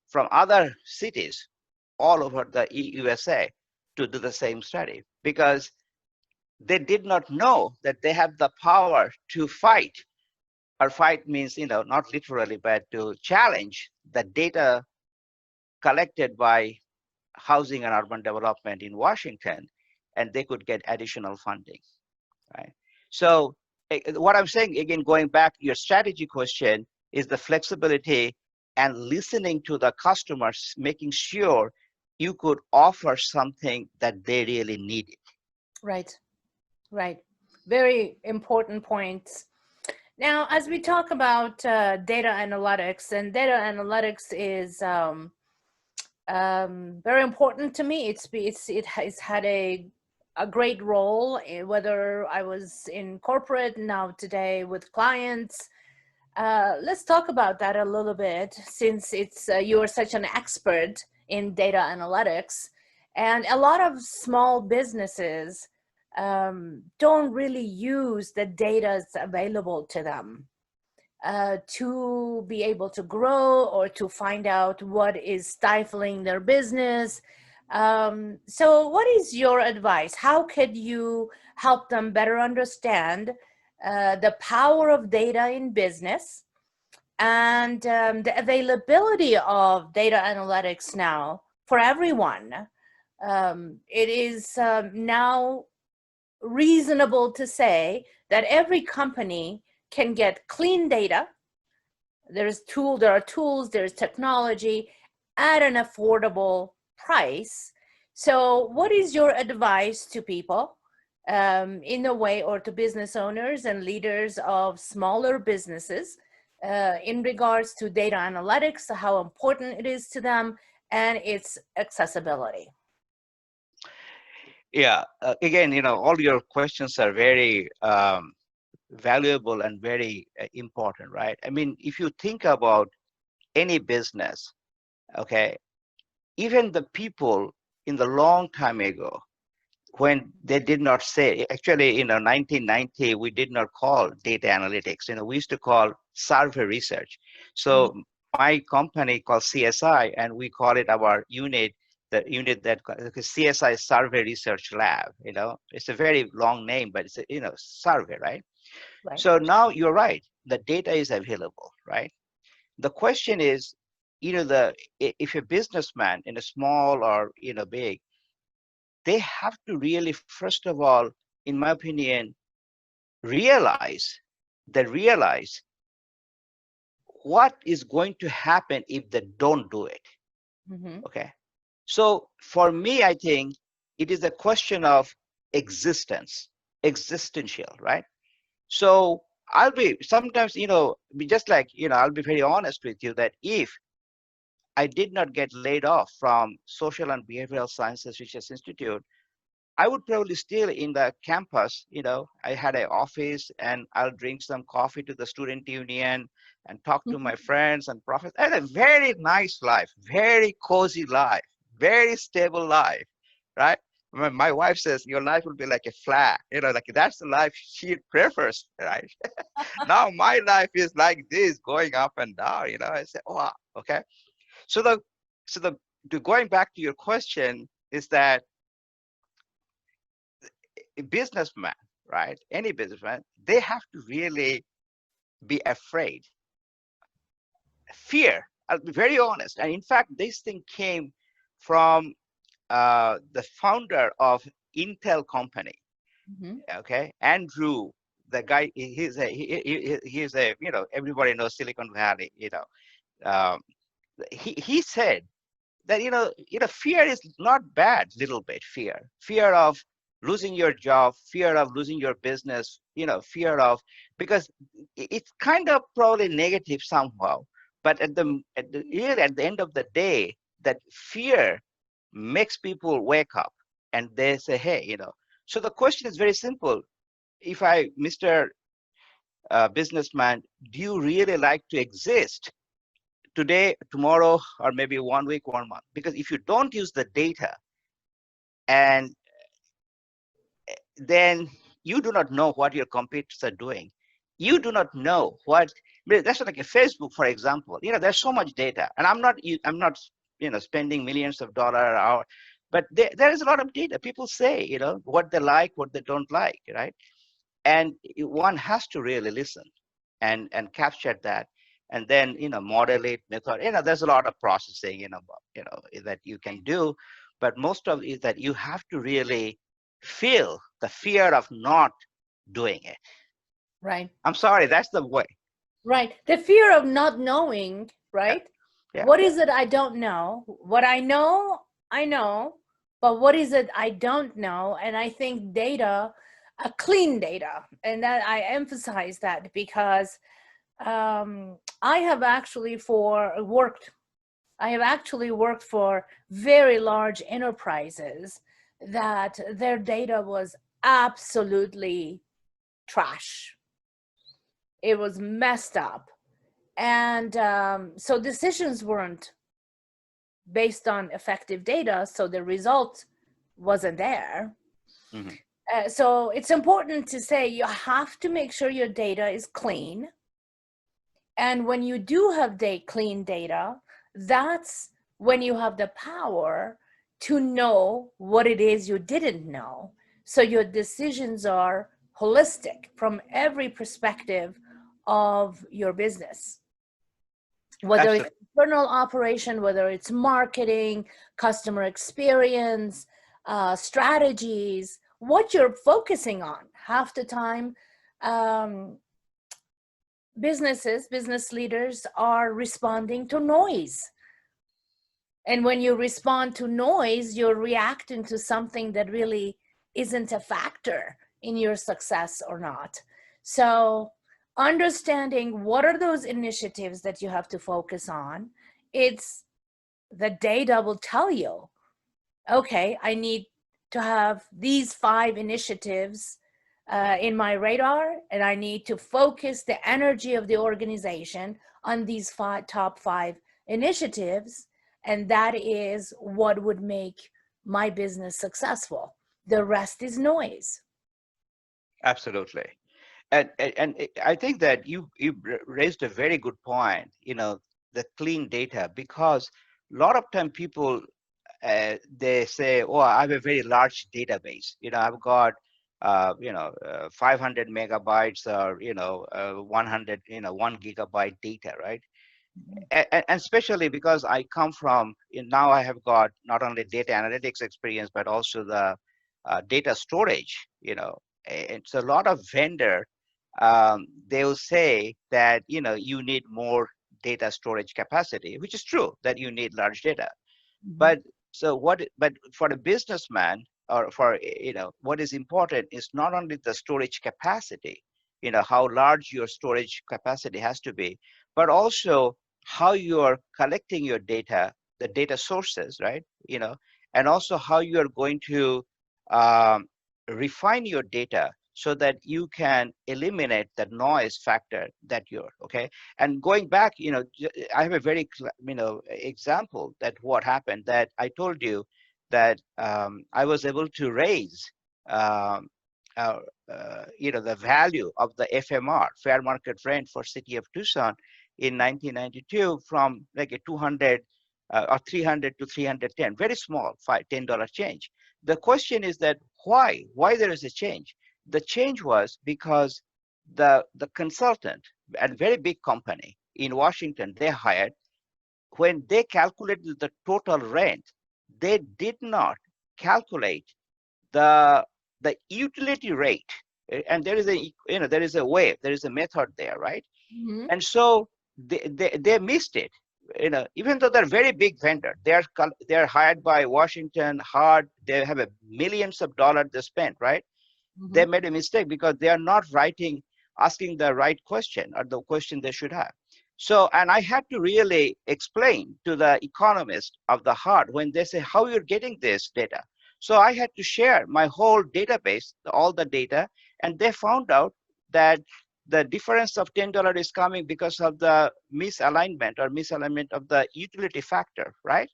from other cities all over the USA to do the same study, because they did not know that they have the power to fight. Or fight means, not literally, but to challenge the data collected by housing and urban development in Washington, and they could get additional funding, right? So what I'm saying, again, going back to your strategy question, is the flexibility and listening to the customers, making sure you could offer something that they really needed. Right. Right. Very important points. Now, as we talk about data analytics, and data analytics is very important to me. It has had a great role, whether I was in corporate, now today with clients. Let's talk about that a little bit, since you are such an expert in data analytics, and a lot of small businesses don't really use the data that's available to them to be able to grow or to find out what is stifling their business. So what is your advice? How could you help them better understand the power of data in business and the availability of data analytics now for everyone? It is now reasonable to say that every company can get clean data. There are tools, there's technology at an affordable price. So what is your advice to people in a way, or to business owners and leaders of smaller businesses in regards to data analytics, how important it is to them and its accessibility? Yeah, again, all your questions are very valuable and very important, right? I mean, if you think about any business, okay, even the people in the long time ago, when they did not say, actually, 1990, we did not call data analytics. We used to call survey research. So my company called CSI, and we call it our unit, the unit that CSI Survey Research Lab. It's a very long name, but it's a survey, right? Right. So now you're right. The data is available, right? The question is, if a businessman in a small or big, they have to really, first of all, in my opinion, realize what is going to happen if they don't do it. Okay. So for me, I think it is a question of existential, right? So I'll be sometimes, just like, I'll be very honest with you that if I did not get laid off from Social and Behavioral Sciences Research Institute, I would probably still in the campus, I had an office and I'll drink some coffee to the student union and talk to my friends and professors. I had a very nice life, very cozy life, very stable life, right? My wife says your life will be like a flag, like that's the life she prefers, right? Now my life is like this, going up and down, I say, oh, wow, okay. So going back to your question is that a businessman, right? Any businessman, they have to really be afraid. Fear, I'll be very honest. And in fact, this thing came from the founder of Intel company, okay? Andrew, the guy, he's a, everybody knows Silicon Valley, um, he said that fear is not bad. Little bit fear of losing your job, fear of losing your business, fear of, because it's kind of probably negative somehow, but at the end of the day, that fear makes people wake up and they say, hey, so the question is very simple. If Mr. Businessman, do you really like to exist today, tomorrow, or maybe 1 week, 1 month? Because if you don't use the data, and then you do not know what your competitors are doing. You do not know what. That's like a Facebook, for example. There's so much data, and I'm not spending millions of dollars an hour, but there is a lot of data. People say, what they like, what they don't like, right? And one has to really listen and capture that, and then model it, method. There's a lot of processing that you can do, but most of it is that you have to really feel the fear of not doing it. Right. I'm sorry, that's the way. Right. The fear of not knowing, right? Yeah. What is it I don't know? What I know, but what is it I don't know? And I think data, a clean data, and that I emphasize that because I have actually worked for very large enterprises that their data was absolutely trash. It was messed up. And so decisions weren't based on effective data, so the result wasn't there. So it's important to say you have to make sure your data is clean. And when you do have clean data, that's when you have the power to know what it is you didn't know. So your decisions are holistic from every perspective of your business, whether it's Absolutely. internal operation, whether it's marketing, customer experience, strategies, what you're focusing on. Half the time, um, business leaders are responding to noise. And when you respond to noise, you're reacting to something that really isn't a factor in your success or not. So, understanding what are those initiatives that you have to focus on, it's the data will tell you, okay, I need to have these 5 initiatives in my radar, and I need to focus the energy of the organization on these top 5 initiatives. And that is what would make my business successful. The rest is noise. Absolutely. And I think that you raised a very good point, the clean data, because a lot of time people they say, oh, I have a very large database. I've got 500 megabytes, or 100, 1 gigabyte data, right? And especially because I come from, now I have got not only data analytics experience, but also the data storage. It's a lot of vendor. They'll say that you need more data storage capacity, which is true that you need large data. Mhm. But but for the businessman, or for, what is important is not only the storage capacity, how large your storage capacity has to be, but also how you are collecting your data, the data sources, right? And also how you are going to um, refine your data so that you can eliminate the noise factor that you're okay. And going back, I have a very example that what happened, that I told you that I was able to raise um, uh, the value of the FMR, fair market rent, for city of Tucson in 1992 from like a 200 or 300 to 310, very small, $10 change. The question is that why there is a change? The change was because the consultant at a very big company in Washington they hired, when they calculated the total rent, they did not calculate the the utility rate. And there is a there is a way, there is a method there, right? Mhm. And so they missed it. Even though they're very big vendor, they're hired by Washington hard, they have a millions of dollars they spent, right? They Mhm. made a mistake because they are not asking the right question, or the question they should have. So, and I had to really explain to the economist of the heart when they say, how you're getting this data. So I had to share my whole database, all the data, and they found out that the difference of $10 is coming because of the misalignment of the utility factor, right?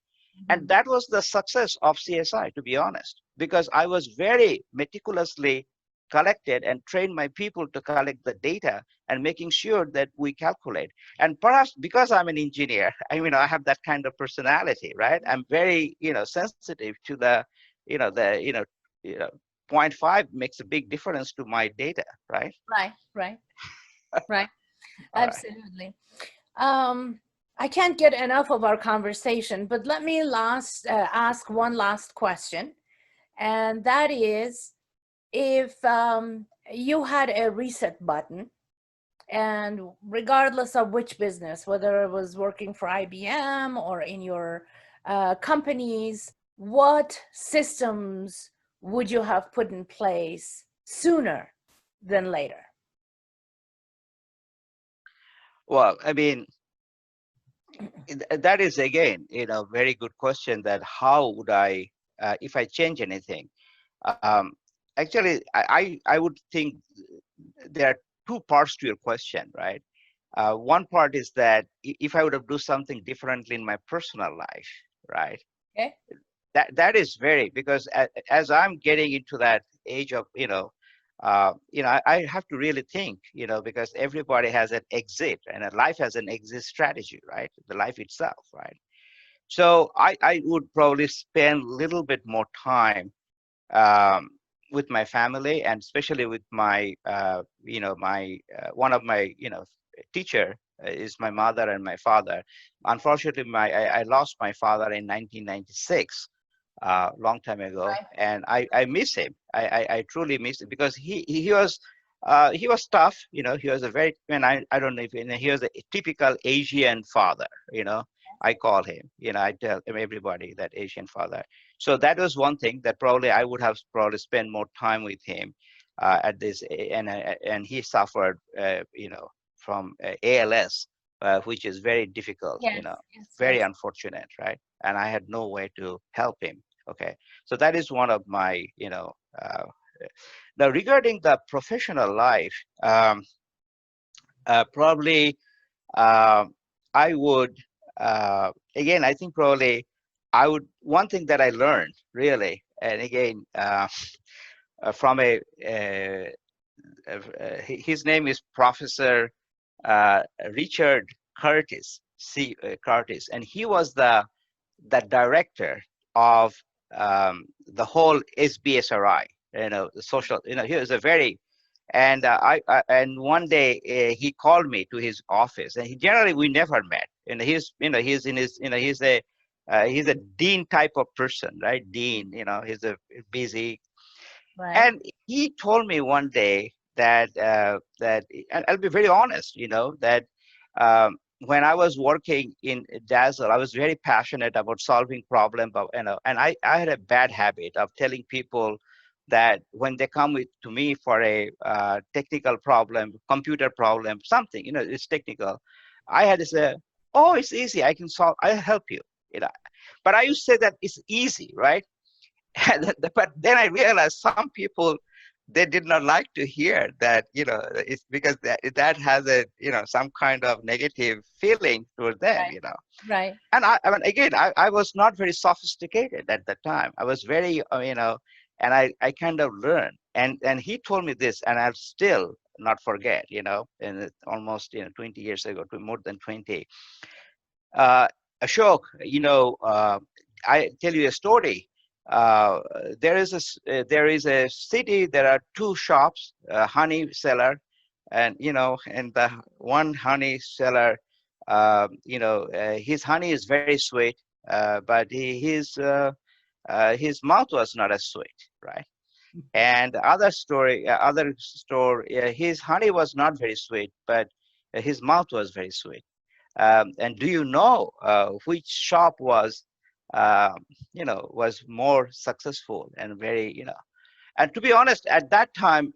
And Mhm. that was the success of CSI, to be honest, because I was very meticulously collected and trained my people to collect the data and making sure that we calculate. And perhaps because I'm an engineer, I have that kind of personality, right? I'm very, sensitive to the, you know, point 0.5 makes a big difference to my data, right? Right, right, right. All right. Absolutely. Um, I can't get enough of our conversation, but let me ask one last question. And that is, if you had a reset button, and regardless of which business, whether it was working for IBM or in your companies, what systems would you have put in place sooner than later? Well, that is again, very good question, that how would I, if I change anything? Um, Actually, I would think there are two parts to your question, right? One part is that if I would have do something differently in my personal life, right? Okay. That is very, because as I'm getting into that age of, I have to really think, because everybody has an exit, and a life has an exit strategy, right? The life itself, right? So I would probably spend a little bit more time um, with my family, and especially with my, one of my, teacher is my mother and my father. Unfortunately, I lost my father in 1996, long time ago, Right. and I miss him. I truly miss him because he was tough. He was a very, and I don't know if he was a typical Asian father. I call him. I tell everybody that Asian father. So that was one thing that probably I would have probably spent more time with him at this, and he suffered, from ALS, which is very difficult. Yes, yes, Very yes. unfortunate, right? And I had no way to help him. Okay, so that is one of my, now regarding the professional life, probably I would, again, I think probably one thing that I learned really, and again, from his name is Professor uh, Richard Curtis, and he was the director of the whole SBSRI, the social, he was a very, and one day he called me to his office, and generally we never met, and he's in his, he's a dean type of person, right? Dean, he's a busy. Right. And he told me one day that and I'll be very honest, that when I was working in Dazzle, I was very passionate about solving problems, and I had a bad habit of telling people that when they come to me for a technical problem, computer problem, something, it's technical, I had to say, oh, it's easy, I can solve, I'll help you. you know but I used to say that it's easy, right? But then I realized some people, they did not like to hear that, it's because that has a, some kind of negative feeling toward them, Right. Right. and I mean, again, I was not very sophisticated at the time. I was very, and I kind of learned, and he told me this, and I'll still not forget, and it's almost, 20 years ago, to more than 20. uh, Ashok, I tell you a story. Uh, there is a city. There are two shops, honey seller, and the one honey seller, his honey is very sweet, but his mouth was not as sweet, right? And the other store, his honey was not very sweet, but his mouth was very sweet. And do you know which shop was more successful and very, and to be honest, at that time,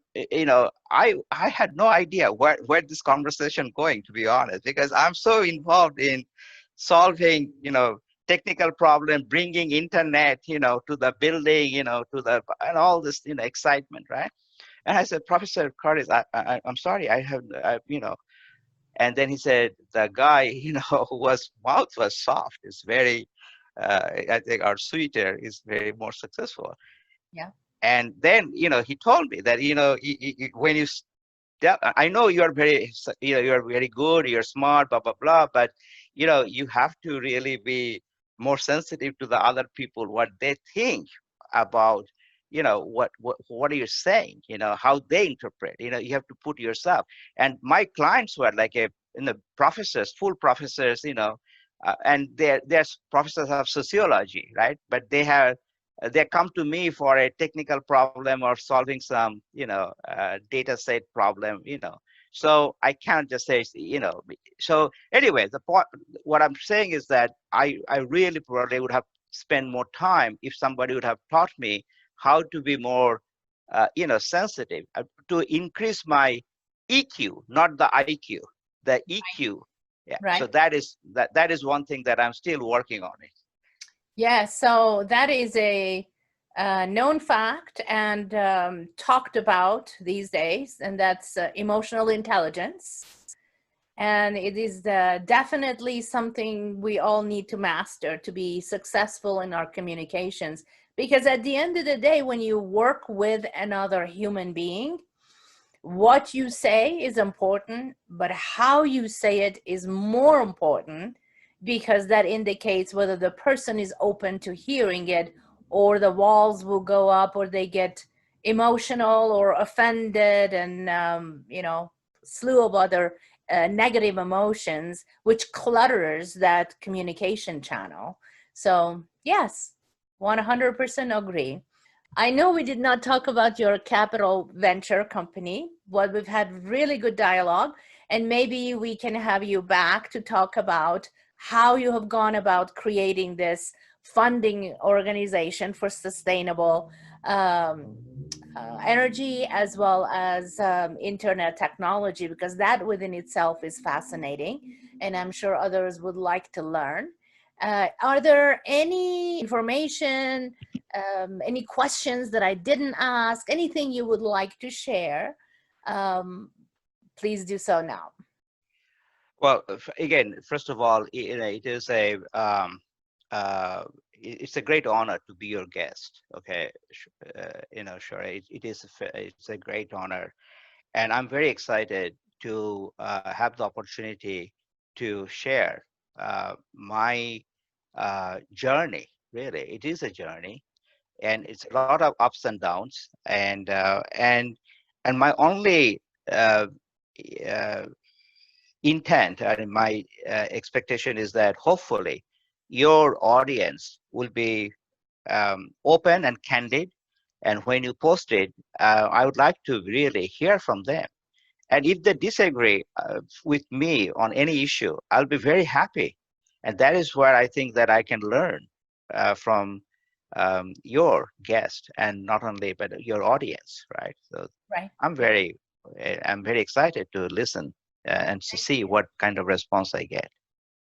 I had no idea where this conversation going, to be honest, because I'm so involved in solving, technical problem, bringing internet, to the building, to the, and all this, excitement, right? And I said, Professor Curtis, I'm sorry, and then he said, the guy, was mouth was soft. It's very, I think our sweeter is very more successful. Yeah. And then, he told me that, when you I know you are very, you are very good, you're smart, blah, blah, blah, but, you have to really be more sensitive to the other people, what they think about, what are you saying, how they interpret, you have to put yourself. And my clients were like professors, full professors, and they're professors of sociology, right? But they come to me for a technical problem or solving some, data set problem, So I can't just say, So anyway, the point, what I'm saying is that I really probably would have spent more time if somebody would have taught me how to be more, sensitive, to increase my EQ, not the IQ, the EQ. Yeah. So Right. that is one thing that I'm still working on it. Yeah, so that is a known fact and talked about these days, and that's emotional intelligence. And it is definitely something we all need to master to be successful in our communications. Because at the end of the day, when you work with another human being, what you say is important, but how you say it is more important, because that indicates whether the person is open to hearing it, or the walls will go up, or they get emotional or offended, and slew of other negative emotions, which clutters that communication channel. So yes, 100% agree. I know we did not talk about your capital venture company, but we've had really good dialogue, and maybe we can have you back to talk about how you have gone about creating this funding organization for sustainable um, energy, as well as internet technology, because that within itself is fascinating, and I'm sure others would like to learn. Are there any information, any questions that I didn't ask, anything you would like to share? Um, Please do so now. Well, again, first of all, it is it's a great honor to be your guest. Okay, sure, it is it's a great honor, and I'm very excited to have the opportunity to share my journey. Really, it is a journey, and it's a lot of ups and downs, and my only uh, uh, intent and my expectation is that hopefully your audience will be open and candid, and when you post it, I would like to really hear from them. And if they disagree with me on any issue, I'll be very happy. And that is where I think that I can learn from your guest, and not only but your audience, right? So Right. I'm Yeah. I'm very excited to listen and to see what kind of response I get.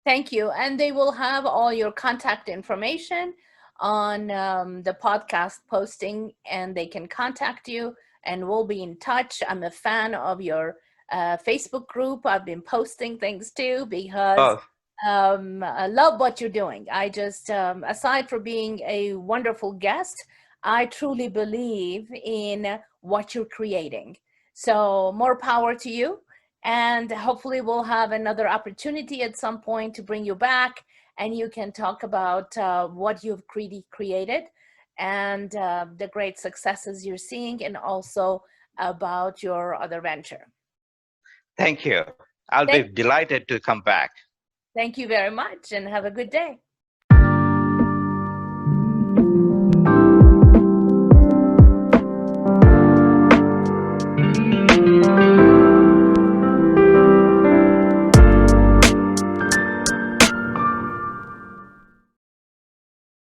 Thank you. And they will have all your contact information on the podcast posting, and they can contact you, and we'll be in touch. I'm a fan of your Facebook group. I've been posting things too, because Oh, I love what you're doing. I just, aside from being a wonderful guest, I truly believe in what you're creating. So more power to you. And hopefully we'll have another opportunity at some point to bring you back, and you can talk about what you've created, and the great successes you're seeing, and also about your other venture. thank you. I'll be Thank, delighted to come back. thank you very much, and have a good day.